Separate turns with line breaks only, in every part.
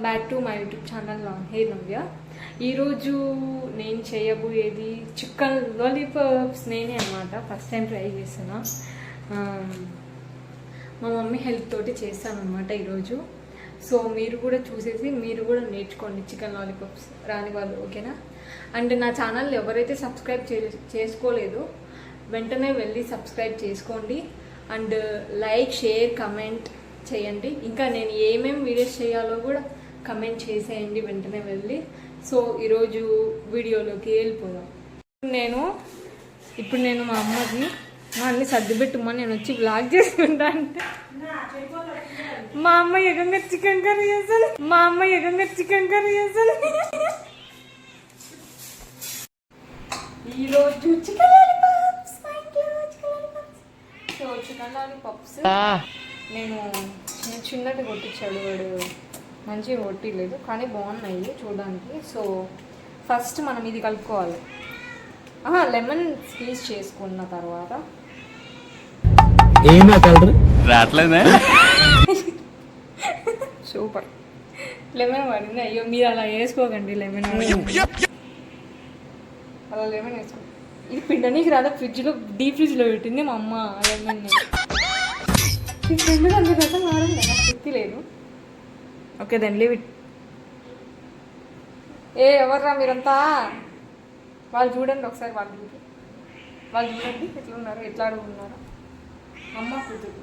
Back to my YouTube channel long hair Navya. ఈరోజు నేను చేయబోయేది చికెన్ లాలీపాప్స్. నేనే అనమాట ఫస్ట్ టైం ట్రై చేస్తున్నా. మా మమ్మీ హెల్ప్ తోటి చేస్తాను అనమాట ఈరోజు. సో మీరు కూడా చూసేసి మీరు కూడా నేర్చుకోండి చికెన్ లాలీపాప్స్ రాని వాళ్ళు, ఓకేనా? అండ్ నా ఛానల్ ఎవరైతే సబ్స్క్రైబ్ చేసుకోలేదో వెంటనే వెళ్ళి సబ్స్క్రైబ్ చేసుకోండి. అండ్ లైక్, షేర్, కమెంట్ చేయండి. ఇంకా నేను ఏమేమి వీడియోస్ చేయాలో కూడా కమెంట్ చేసేయండి వెంటనే వెళ్ళి. సో ఈరోజు వీడియోలోకి వెళ్ళిపోదాం. ఇప్పుడు నేను మా అమ్మకి అన్ని సర్దిపెట్టుమని నేను వచ్చి బ్లాగ్ చేసుకుంటా అంటే మా అమ్మ ఏకంగా చికెన్ కర్రీ చేస్తాను. ఈరోజు chicken lollipops. So chicken lollipops నేను చిన్నది కొట్టించాడు వాడు, మంచిగా కొట్టిలేదు కానీ బాగున్నాయి చూడడానికి. సో ఫస్ట్ మనం ఇది కలుపుకోవాలి. లెమన్ స్క్వీజ్ చేసుకున్న తర్వాత సూపర్ లెమన్ పడింది. అయ్యో మీరు అలా వేసుకోకండి, లెమన్ అలా లెమన్ వేసుకో. ఇది పిండనీకి రాదా, ఫ్రిడ్జ్లో డీప్ ఫ్రిడ్జ్లో పెట్టింది మా అమ్మ లెమన్ని. ఈ ఫ్రెండ్ అంత రసం వాడండి, నాకు శక్తి లేదు. Okay then leave it. ఎవర్రా మీరంతా? వాళ్ళు చూడండి ఒకసారి, వాళ్ళు చూడండి ఎట్లా ఉన్నారు, ఎట్లా అడుగున్నారు. అమ్మ కూతురు.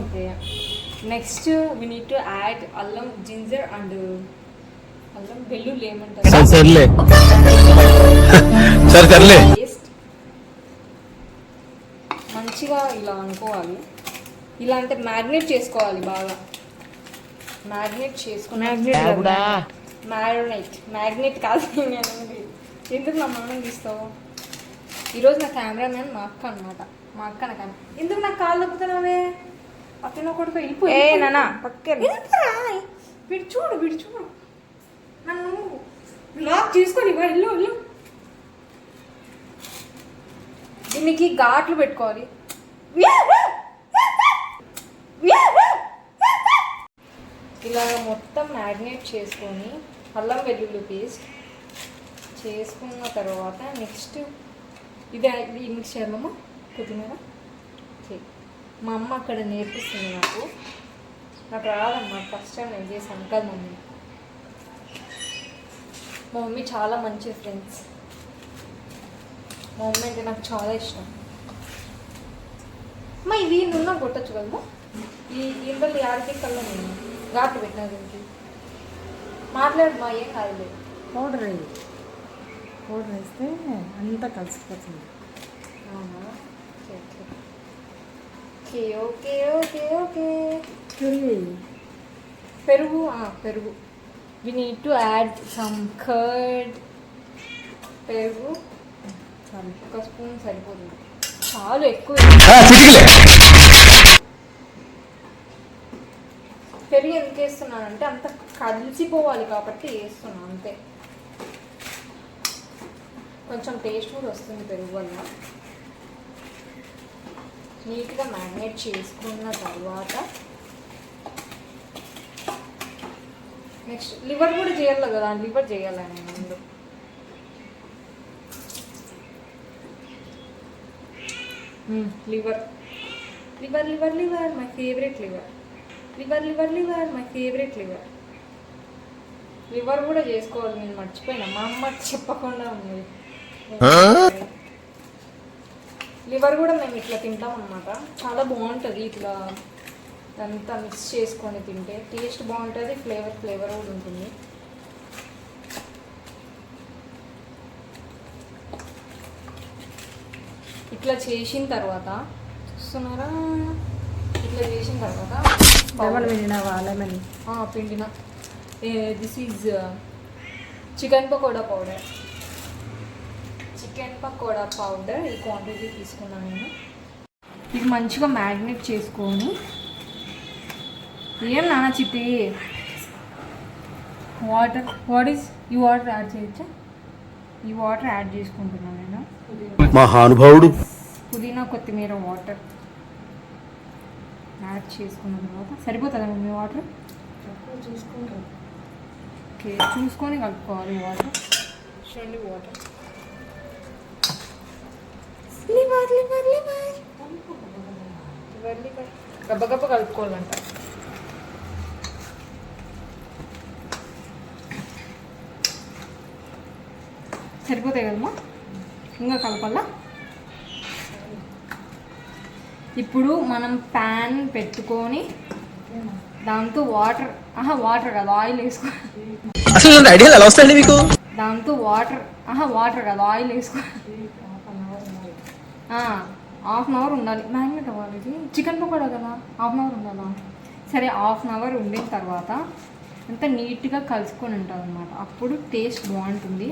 Okay next we need to add అల్లం, జింజర్ అండ్ అల్లం వెల్లుల్లి ఏమంటారు పేస్ట్. మంచిగా ఇలా అనుకోవాలి. ఇలా అంటే మ్యారినేట్ చేసుకోవాలి బాగా. మ్యారినేట్ కాదు నేను ఎందుకు నా మానం తీస్తావు? ఈరోజు నా కెమెరామ్యాన్ మా అక్క అనమాట. మా అక్క నా కెమెరా. ఎందుకు నాకు కాళ్ళు తప్పుతున్నావే? పక్కన కొడుకు వెళ్ళిపోయి వీడు చూడు నన్ను లాక్ చేసుకొని వెళ్ళు. దీనికి ఘాట్లు పెట్టుకోవాలి. ఇలా మొత్తం మ్యారినేట్ చేసుకొని అల్లం వెల్లుల్లి పేస్ట్ చేసుకున్న తర్వాత నెక్స్ట్ ఇది మిక్స్ చేద్దామా కొత్తిమీర. మా అమ్మ అక్కడ నేర్పిస్తుంది నాకు రాదమ్మా, ఫస్ట్ టైం నేను చేశాను కదా మమ్మీ. మా మమ్మీ చాలా మంచి ఫ్రెండ్స్. మా మమ్మీ అంటే నాకు చాలా ఇష్టం. మా ఇవి నున్న కొట్టచ్చు కదా. ఇందులో యాడికి కల్లా నేను ఘాటు పెట్టినా దీనికి. మాట్లాడు మా, ఏం కాదు.
పౌడర్ వేస్తే అంతా కలిసిపోతుంది.
ఓకే ఓకే ఓకే ఓకే పెరుగు we need to add some curd. పెరుగు ఒక స్పూన్ సరిపోతుంది, చాలా ఎక్కువ. పెరుగు ఎందుకు వేస్తున్నానంటే అంత కలిసిపోవాలి కాబట్టి వేస్తున్నాను అంతే. కొంచెం టేస్ట్ కూడా వస్తుంది పెరుగు వల్ల. నీట్గా మ్యారినేట్ చేసుకున్న తర్వాత నెక్స్ట్ లివర్ కూడా చేయాలి కదా, లివర్ చేయాలి నేను ముందు. లివర్ మై ఫేవరెట్ లివర్ కూడా చేసుకోవాలి. నేను మర్చిపోయినా, మా అమ్మ చెప్పకుండా ఉంది. లివర్ కూడా మేము ఇట్లా తింటాం అన్నమాట. చాలా బాగుంటుంది ఇట్లా అంతా మిక్స్ చేసుకొని తింటే. టేస్ట్ బాగుంటుంది, ఫ్లేవర్ కూడా ఉంటుంది. ఇట్లా చేసిన తర్వాత చూస్తున్నారా, ఇట్లా చేసిన తర్వాత పిండిన this is chicken pakoda powder. ఈ క్వాంటిటీ తీసుకున్నాను నేను. ఇది మంచిగా మ్యారినేట్ చేసుకొని ఏం నాన్న చిట్టి వాటర్ ఈ వాటర్ యాడ్ చేయొచ్చా? ఈ వాటర్ యాడ్ చేసుకుంటున్నాను నేను.
మహానుభావుడు.
పుదీనా కొత్తిమీర వాటర్ యాడ్ చేసుకున్న తర్వాత సరిపోతుందా మీ వాటర్?
చూసుకుంటాం.
ఓకే, చూసుకొని కలుపుకోవాలి వాటర్. చూడండి వాటర్. గబ్బ కలుపుకోవాలంట. సరిపోతాయి కదమ్మా, ఇంకా కలపాలా. ఇప్పుడు మనం ప్యాన్ పెట్టుకొని దాంతో వాటర్ కాదు ఆయిల్ వేసుకోవాలి.
అసలు ఐడియా ఎలా వస్తాయండి మీకు?
దాంతో వాటర్ కాదు ఆయిల్ వేసుకోవాలి. హాఫ్ అన్ అవర్ ఉండాలి. మ్యారినేట్ అవ్వాలి. ఇది చికెన్ పకోడా కదా, హాఫ్ అన్ అవర్ ఉండాలా? సరే, హాఫ్ అన్ అవర్ ఉండిన తర్వాత అంతా నీట్గా కలుసుకొని ఉంటుంది అనమాట. అప్పుడు టేస్ట్ బాగుంటుంది.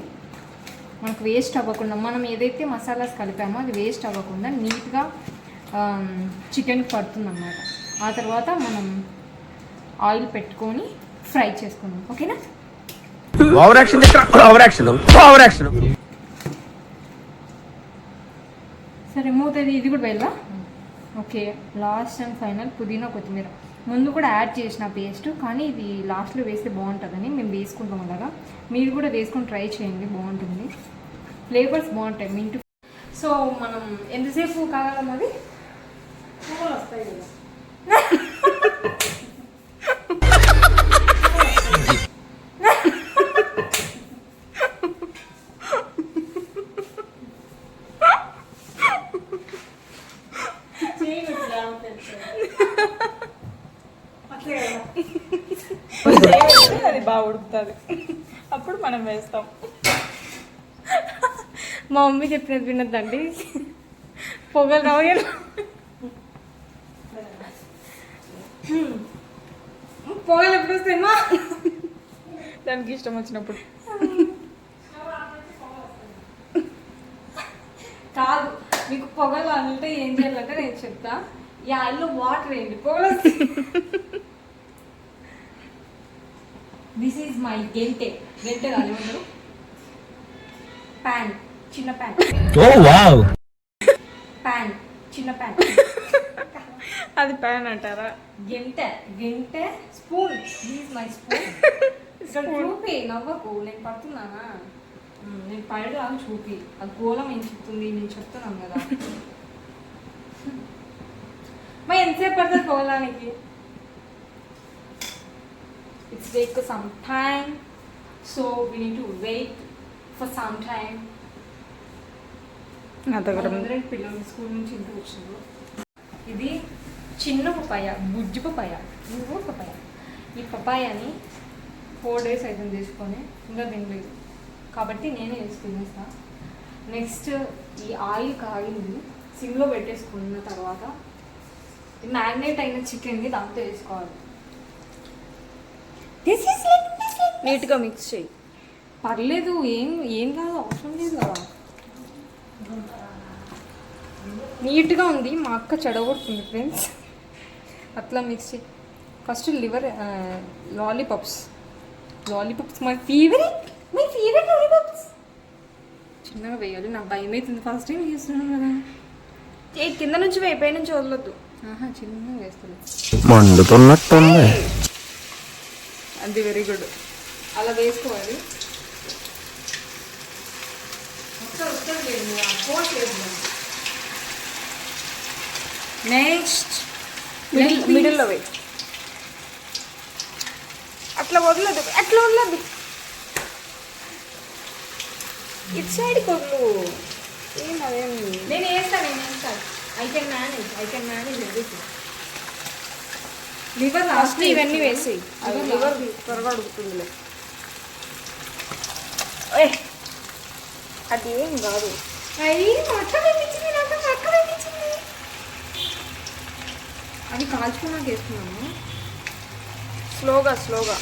మనకు వేస్ట్ అవ్వకుండా, మనం ఏదైతే మసాలాస్ కలిపామో అది వేస్ట్ అవ్వకుండా నీట్గా చికెన్కి పడుతుంది అన్నమాట. ఆ తర్వాత మనం ఆయిల్ పెట్టుకొని ఫ్రై చేసుకున్నాం. ఓకేనా?
Over action.
సరే, మూతది. ఇది కూడా వెళ్ళా. ఓకే, లాస్ట్ అండ్ ఫైనల్ పుదీనా కొత్తిమీర. ముందు కూడా యాడ్ చేసిన పేస్ట్, కానీ ఇది లాస్ట్లో వేస్తే బాగుంటుందని మేము వేసుకుంటాం. అలాగా మీరు కూడా వేసుకొని ట్రై చేయండి, బాగుంటుంది. ఫ్లేవర్స్ బాగుంటాయి మింట్. సో మనం ఎంతసేపు కాగలం అది?
వస్తాయి కదా. అది బాగా ఉడుకుతుంది, అప్పుడు మనం వేస్తాం.
మా మమ్మీ చెప్పినది వినద్దండి, పొగలు రావు. పొగలు ఎప్పుడు వస్తాయమ్మా?
దానికి ఇష్టం వచ్చినప్పుడు.
కాదు, మీకు పొగలు అంటే ఏం చేయాలంటే నేను చెప్తా. ఈ ఆయిల్లో వాటర్ వేయండి, పొగలు. దిస్ ఈజ్ మై గెంటె కాదు, ఏమంటారు? ప్యాన్, చిన్న ప్యాన్. ప్యాన్, చిన్న ప్యాన్.
అది ప్యాన్ అంటారా?
గెంటె స్పూన్. This my spoon. ఇక్కడ చూపి, నవ్వకు. నేను పడుతున్నానా? నేను పడేలాగా చూపి. అది గోళం ఏం చెప్తుంది, నేను చెప్తున్నాను కదా. మరి ఎంతసేపు పడుతుంది పోవడానికి? It's take some time, so we need to wait for some time. పిల్లలు స్కూల్ నుంచి ఇంటికి వచ్చిండ్రు. ఇది చిన్న పపాయ, బుజ్జి పపాయ. ఇదిగో పపాయ. ఈ పపాయని 4 days అయితే తీసుకొని ఇంకా తినలేదు, కాబట్టి నేనే వేసి తినేస్తా. నెక్స్ట్ ఈ ఆయిల్ కాగింది, సిమ్లో పెట్టేసుకున్న తర్వాత ఈ మ్యారినేట్ అయిన చికెన్ని దాంతో వేసుకోవాలి.
నీట్గా మిక్స్ చేయి.
పర్లేదు, ఏం కాదు, అవసరం లేదు కదా. నీట్గా ఉంది. మా అక్క చెడగొడుతుంది ఫ్రెండ్స్. అట్లా మిక్స్ చేయి. First liver lollipops my favourite lollipops చిన్నగా వేయాలి. నాకు భయం అవుతుంది, ఫస్ట్ టైం చేస్తున్నాను కదా.
కింద నుంచి వేయి, పై నుంచి వదలొద్దు.
చిన్నగా వేస్తుంది.
మండుతున్నట్టుంది.
అది వెరీ గుడ్.
అలా వేసుకోవాలి. నెక్స్ట్
మిడిల్లో వేయి. అట్లా వదలదు, ఇటు సైడ్ కొద్దు.
నేను వేస్తాను. I can manage everything. Liver
last ఇవన్నీ వేసి లివర్ త్వరగా ఉడుకుతుందిలే. అది ఏం కాదు.
అది కాల్చుకున్నాక వేస్తున్నాను.
స్లోగా.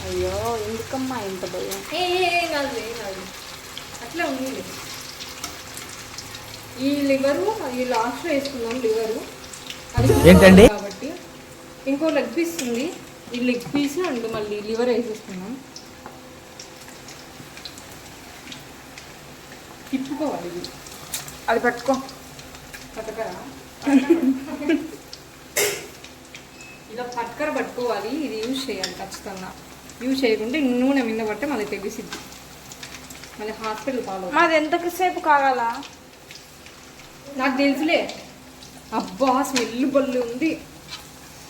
అయ్యో, ఎందుకమ్మా ఇంత భయం?
ఏం కాదు. అట్లా ఉంది. ఈ లివరు అది లాస్ట్లో వేసుకున్నాం. లివరు అది
ఏంటండి
కాబట్టి ఇంకో లెగ్ పీస్ ఉంది. ఈ లెగ్ పీస్ అండ్ మళ్ళీ లివర్ వేసేస్తున్నాం. తిప్పుకోవాలి. ఇది
అది పట్టుకో.
పట్టకరా? ఇలా పక్కన పట్టుకోవాలి. ఇది యూజ్ చేయాలి ఖచ్చితంగా. యూజ్ చేయకుంటే నూనె మీద పడితే మళ్ళీ తెగిసిద్ది, మళ్ళీ హాస్పిటల్ పాలు.
మాది ఎంతసేపు కాగాలా?
నాకు తెలుసులే. అబ్బా స్మెల్ బల్లి ఉంది.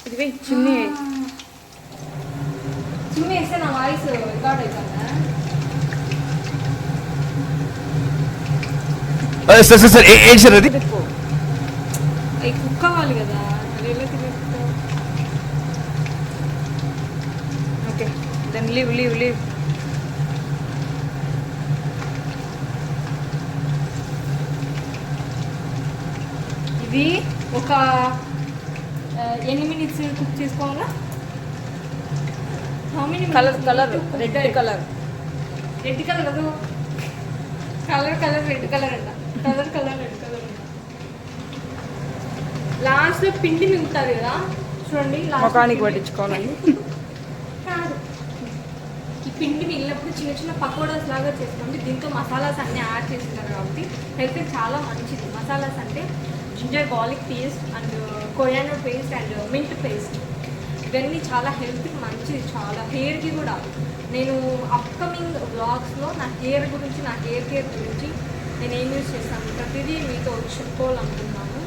ఇది చిన్ని
చిన్న వేస్తే నా వాయిస్ రికార్డ్ అవుతుందా?
సార్ ఏంటి సార్ అది?
తిప్పు.
అవి కుక్ అవ్వాలి కదా, అది ఎలా తిరుగుతుందో.
Okay then leave leave leave.
ఇది ఒక ఎన్ని మినిట్స్ కుక్ చేసుకోవాలా?
Colour colour red colour.
Red colour అది కలర్ కలర్ రెడ్ కలర్ అంట. కలర్ కలర్ రెడ్ కలర్ అంట. లాస్ట్లో పిండి మిగులుతుంది కదా చూడండి,
ముఖానికి పట్టించుకోవాలండి.
కాదు, ఈ పిండి మిగిలినప్పుడు చిన్న చిన్న పకోడాస్ లాగా చేసుకోండి. దీంతో మసాలాస్ అన్నీ యాడ్ చేస్తున్నారు కాబట్టి హెల్త్ చాలా మంచిది. మసాలాస్ అంటే ginger garlic paste and coriander paste and mint paste, ఇవన్నీ చాలా హెల్త్కి మంచిది, చాలా హెయిర్కి కూడా. నేను అప్కమింగ్ వ్లాగ్స్లో నా హెయిర్ గురించి, నా హెయిర్ కేర్ గురించి నేను ఏం యూజ్ చేస్తాను ప్రతిదీ మీతో చెప్పుకోవాలనుకున్నాను.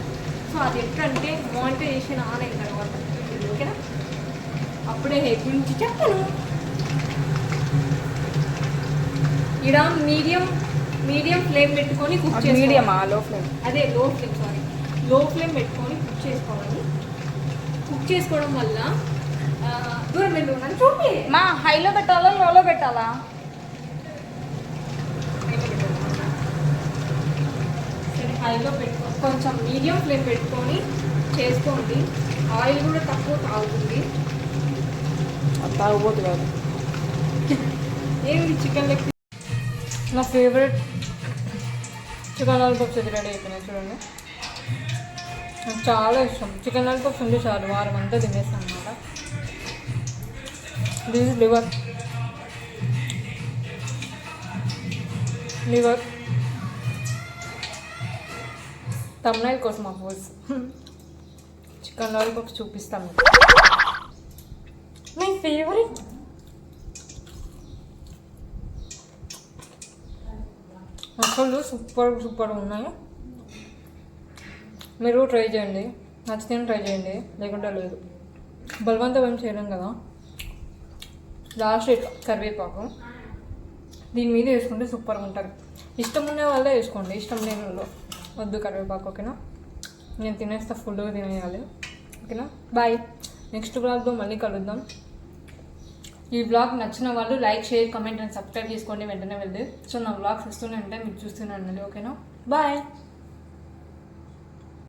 సో అది ఎట్లంటే మానిటైజేషన్ ఆన్ అయిన తర్వాత, ఓకేనా? అప్పుడే హెయిర్ గురించి చెప్తాను. ఇక్కడ మీడియం ఫ్లేమ్ పెట్టుకొని కుక్ చేసుకోవాలి.
మీడియమా లో ఫ్లేమ్?
అదే లో ఫ్లేమ్ పెట్టుకొని కుక్ చేసుకోవాలి. కుక్ చేసుకోవడం వల్ల దూరం వెళ్ళు నన్ను చూపి.
మా హైలో పెట్టాలా లోలో పెట్టాలా?
సరే హైలో పెట్టుకో, కొంచెం మీడియం ఫ్లేమ్ పెట్టుకొని చేసుకోండి. ఆయిల్ కూడా తక్కువ తాగుతుంది.
తాగబోతు కాదు.
ఏంటి చికెన్ లెగ్ పీస్. నా ఫేవరెట్ చికెన్ లాలీపాప్స్ అయితే రెడీ అయిపోయినాయి చూడండి. నాకు చాలా ఇష్టం చికెన్ లాలీపాప్స్ ఉంటే చాలు, వారం అంతా తినేస్తాను అనమాట. దిస్ ఇస్ లివర్ తమ్నైల్ కోసం అఫ్కోర్స్ చికెన్ లాలీపాప్స్ చూపిస్తాను. My favourite. అసలు సూపర్ ఉన్నాయి. మీరు ట్రై చేయండి, నచ్చితే ట్రై చేయండి, లేకుంటే లేదు. బలవంతం ఏం చేయలేం కదా. లాస్ట్ కరివేపాకు దీని మీద వేసుకుంటే సూపర్గా ఉంటుంది. ఇష్టం ఉండే వాళ్ళే వేసుకోండి, ఇష్టం లేని వాళ్ళు వద్దు కరివేపాకు, ఓకేనా? నేను తినేస్తా, ఫుల్గా తినేయాలి, ఓకేనా? బాయ్. నెక్స్ట్ బ్లాగ్లో మళ్ళీ కలుద్దాం. ఈ బ్లాగ్ నచ్చిన వాళ్ళు like, share, comment and subscribe చేసుకోండి వెంటనే వెళ్ళి. సో నా బ్లాగ్స్ వస్తూనే ఉంటాయి, మీరు చూస్తూనే ఉండండి, ఓకేనా? బాయ్.